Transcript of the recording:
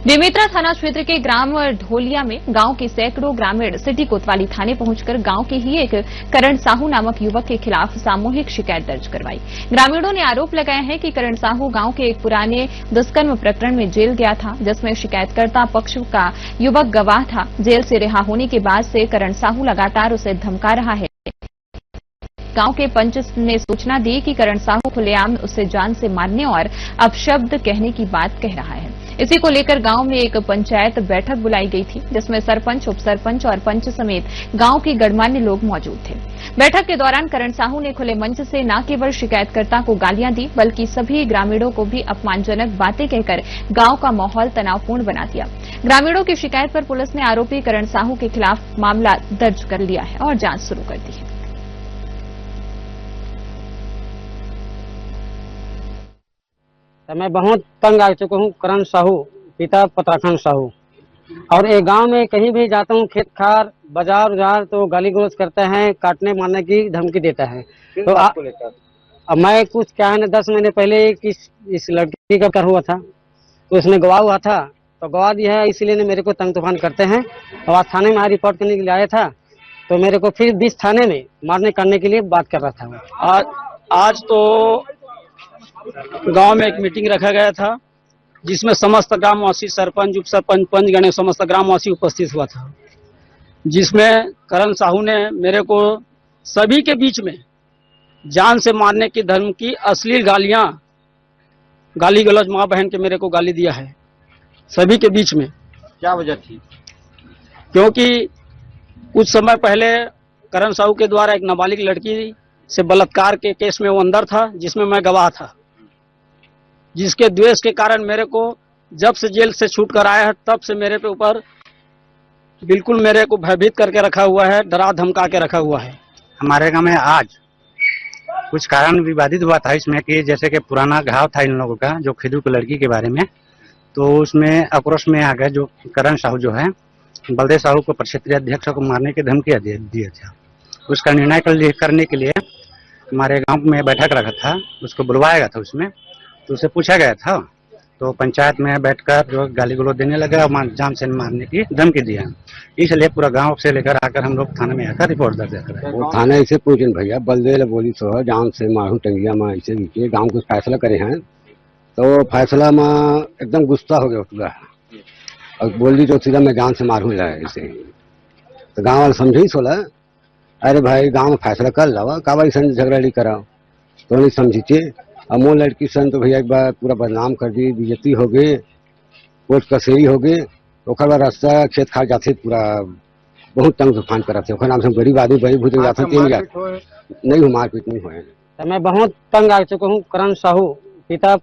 बेमेतरा थाना क्षेत्र के ग्राम ढोलिया में गांव के सैकड़ों ग्रामीण सिटी कोतवाली थाने पहुंचकर गांव के ही एक करण साहू नामक युवक के खिलाफ सामूहिक शिकायत दर्ज करवाई। ग्रामीणों ने आरोप लगाया है कि करण साहू गांव के एक पुराने दुष्कर्म प्रकरण में जेल गया था, जिसमें शिकायतकर्ता पक्ष का युवक गवाह था। जेल से रिहा होने के बाद से करण साहू लगातार उसे धमका रहा है। गांव के पंच ने सूचना दी कि करण साहू खुलेआम उसे जान से मारने और अपशब्द कहने की बात कह रहा है। इसी को लेकर गांव में एक पंचायत बैठक बुलाई गई थी, जिसमें सरपंच, उपसरपंच और पंच समेत गांव के गणमान्य लोग मौजूद थे। बैठक के दौरान करण साहू ने खुले मंच से न केवल शिकायतकर्ता को गालियां दी, बल्कि सभी ग्रामीणों को भी अपमानजनक बातें कहकर गांव का माहौल तनावपूर्ण बना दिया। ग्रामीणों की शिकायत पर पुलिस ने आरोपी करण साहू के खिलाफ मामला दर्ज कर लिया है और जांच शुरू कर दी है। मैं बहुत तंग आ चुका हूँ। करण साहू, पिता पत्राखंड साहू, और एक गांव में कहीं भी जाता हूँ, खेत खार बाजार उजार, तो गाली गलौज करता है, काटने मारने की धमकी देता है। तो अब मैं कुछ क्या है ना, 10 महीने पहले इस लड़की का कर हुआ था, तो उसने गवाह हुआ था, तो गवाह दिया है, इसीलिए मेरे को तंग तूफान करते हैं। और आज थाने में रिपोर्ट करने के लिए आया था, तो मेरे को फिर 20 थाने में मारने करने के लिए बात कर रहा था। आज तो गांव में एक मीटिंग रखा गया था, जिसमें समस्त ग्रामवासी, सरपंच, उप सरपंच, पंचगण, समस्त ग्रामवासी उपस्थित हुआ था, जिसमें करण साहू ने मेरे को सभी के बीच में जान से मारने की धमकी, अश्लील गाली गलौज, मां बहन के मेरे को गाली दिया है सभी के बीच में। क्या वजह थी? क्योंकि कुछ समय पहले करण साहू के द्वारा एक नाबालिग लड़की से बलात्कार के केस में वो अंदर था, जिसमें मैं गवाह था, जिसके द्वेष के कारण मेरे को जब से जेल से छूट कर आया है, तब से मेरे पे ऊपर बिल्कुल मेरे को भयभीत करके रखा हुआ है, डरा धमका के रखा हुआ है। हमारे गांव में आज कुछ कारण विवादित हुआ था इसमें कि जैसे कि पुराना घाव था इन लोगों का, जो खिदू की लड़की के बारे में, तो उसमें आक्रोश में आ गए। जो करण साहू जो है, बलदेव साहू को क्षेत्रीय अध्यक्ष को मारने की धमकी दिए थे। उसका निर्णय करने के लिए हमारे गांव में बैठक रखा था, उसको बुलवाया गया था। उसमें तो उसे पूछा गया था, तो पंचायत में बैठकर जो गाली गलौज देने लगा और जान से मारने की धमकी दिया। इसलिए पूरा गांव से लेकर आकर हम लोग थाने में आकर रिपोर्ट दर्ज कर। वो थाने ऐसे पूछे भैया बलदेव बोली सो जान से मारू टंगिया में ऐसे नीचे गाँव कुछ फैसला करे हैं, तो फैसला में एकदम गुस्सा हो गया पूरा, और बोली तो सीधा मैं जान से मारू ऐसे ही। तो गाँव वाले समझे सोला, अरे भाई गाँव में फैसला कर लो, काबाई सन झगड़ा कराओ, तो नहीं समझी। अब वो लड़की सन तो भैया एक बार पूरा बदनाम कर दी, बेइज्जती हो गई, कोर्ट कचहरी हो गई। ओकर बाद रास्ता खेत खा जाते, पूरा बहुत तंग तूफान करते। ओकर नाम से गरीब आदमी बड़ी भूत जाते, नहीं मारपीट नहीं हुए। मैं बहुत तंग आ चुका हूँ। करण साहू, पिता